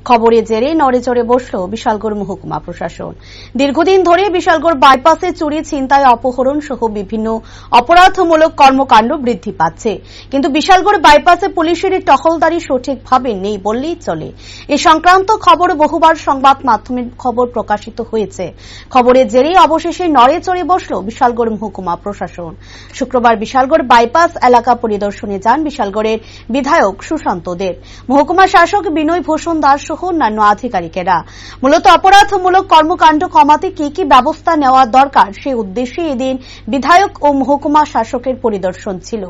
খবরের জেরে নড়েচড়ে বসল বিশালগড় মহকুমা প্রশাসন। দীর্ঘদিন ধরে বিশালগড় বাইপাসে চুরি, ছিনতাই, অপহরণ সহ বিভিন্ন অপরাধমূলক কর্মকাণ্ড বৃদ্ধি পাচ্ছে, কিন্তু বিশালগড় বাইপাসে পুলিশের টহলদারি সঠিকভাবে নেই বললেই চলে। এ সংক্রান্ত খবর বহুবার সংবাদ মাধ্যমে খবর প্রকাশিত হয়েছে। খবরের জেরে অবশেষে নড়েচড়ে বসল বিশালগড় মহকুমা প্রশাসন। শুক্রবার বিশালগড় বাইপাস এলাকা পরিদর্শনে যান বিশালগড়ের বিধায়ক সুশান্ত দেব, মহকুমা শাসক বিনয় ভূষণ দাস সহ অন্যান্য আধিকারিকেরা। মূলত অপরাধমূলক কর্মকাণ্ড কমাতে কি কি ব্যবস্থা নেওয়া দরকার সেই উদ্দেশ্যে এদিন বিধায়ক ও মহকুমা শাসকের পরিদর্শন ছিল।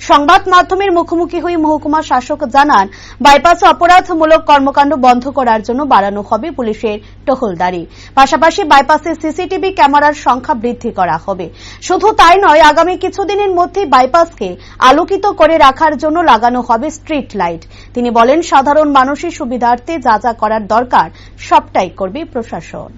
সংবাদ মাধ্যমের মুখোমুখি হয়ে মহকুমা শাসক জানান, বাইপাসে অপরাধমূলক কর্মকাণ্ড বন্ধ করার জন্য বাড়ানো হবে পুলিশের টহলদারি, পাশাপাশি বাইপাসে সিসিটিভি ক্যামেরার সংখ্যা বৃদ্ধি করা হবে। শুধু তাই নয়, আগামী কিছুদিনের মধ্যে বাইপাসকে আলোকিত করে রাখার জন্য লাগানো হবে স্ট্রিট লাইট। তিনি বলেন, সাধারণ মানুষের সুবিধার্থে যা যা করার দরকার সবটাই করবে প্রশাসন।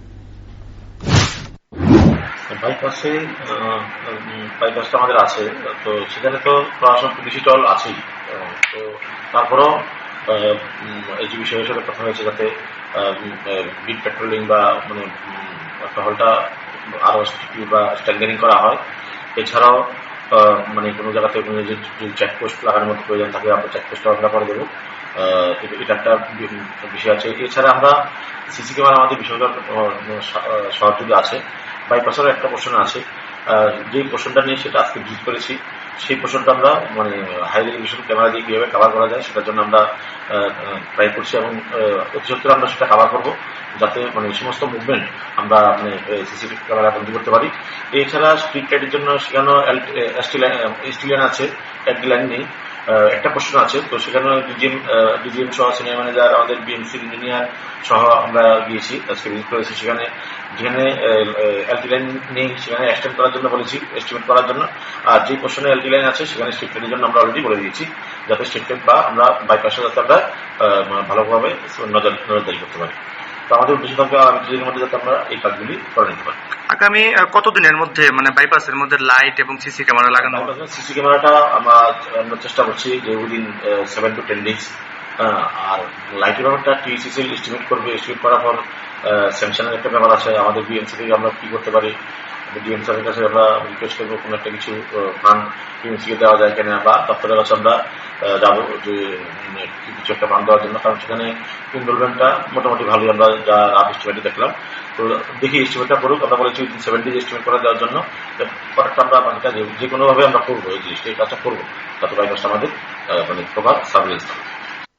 বাইপাসটা আমাদের আছে, তো সেখানে তো প্রশাসন পুলিশি টহল আছেই। তো তারপরেও এই যে বিষয়ের সাথে কথা হয়েছে, যাতে বিট পেট্রোলিং বা মানে টহলটা আরো বা স্ট্যান্ডারিং করা হয়। এছাড়াও মানে কোনো জায়গাতে চেকপোস্ট লাগানোর মতো প্রয়োজন থাকে, আমরা চেকপোস্টটা আমরা করে দেবো। এটা একটা বিষয় আছে। এছাড়া আমরা সিসি ক্যামেরা আমাদের বিষয়টা সহযোগী আছে। বাইপাসেরও একটা পোর্শন আছে, যে পোর্শনটা নিয়ে সেটা আজকে ভিজিট করেছি। সেই পোর্শনটা আমরা মানে হাই রেজলিউশন ক্যামেরা দিয়ে কিভাবে কাভার করা যায় সেটার জন্য আমরা ট্রাই করছি, এবং অতি সত্ত্বর আমরা সেটা কাভার করবো, যাতে মানে সমস্ত মুভমেন্ট আমরা মানে সিসিটিভি ক্যামেরা বন্ধ করতে পারি। এছাড়া স্ট্রিট লাইটের জন্য সেখানেও এসটি লাইন আছে, এলটি লাইন নেই। একটা প্রশ্ন আছে, তো সেখানে ডিজিএম সহ সিনিয়র ম্যানেজার, আমাদের বিএমসি ইঞ্জিনিয়ার সহ আমরা গিয়েছি, আজকে ভিজিট করেছি। সেখানে যেখানে এলটি লাইন নেই সেখানে এক্সটেন্ড করার জন্য বলেছি, এস্টিমেট করার জন্য। আর যে পোর্শনে এলটি লাইন আছে সেখানে স্ট্রিট লাইটের জন্য আমরা অলরেডি বলে দিয়েছি, যাতে স্ট্রিট লাইট বা আমরা বাইপাসে যাতে আমরা ভালোভাবে নজরদারি করতে পারি। তো আমাদের উদ্দেশ্য থাকবে আগামী কিছুদিনের মধ্যে যাতে আমরা এই কাজগুলি করে নিতে পারি। আগামী কতদিনের মধ্যে মানে বাইপাসের মধ্যে লাইট এবং সিসি ক্যামেরা লাগানো হবে? সিসি ক্যামেরাটা আমরা চেষ্টা করছি যে উইদিন 7 to 10 days। আর লাইটের ব্যাপারটা টিএসিসিএল এস্টিমেট করবে, এস্টিমেট করার পর স্যাংশনের একটা ব্যাপার আছে। আমাদের বিএমসি থেকে আমরা কি করতে পারি, ডিএম স্যারের কাছে আমরা রিকোয়েস্ট করবো কোনো একটা কিছু ফান্ড বিএমসিকে দেওয়া যায় কিনা, বা দপ্তরের কাছে আমরা যাবো যে কিছু একটা ফান্ড দেওয়ার জন্য, কারণ সেখানে ইনভলভমেন্টটা মোটামুটি ভালোই আমরা যা রাফ এস্টিমেটে দেখলাম। তো দেখি এস্টিমেটটা করুক, আমরা বলেছি 7 days এস্টিমেট করে দেওয়ার জন্য। পরেরটা আমরা বাকিটা যে কোনোভাবে আমরা করবো, এই জিনিসটা এই কাজটা করবো, যাতে বাইপাসটা আমাদের মানে প্রপার সার্ভিলেন্স থাকে।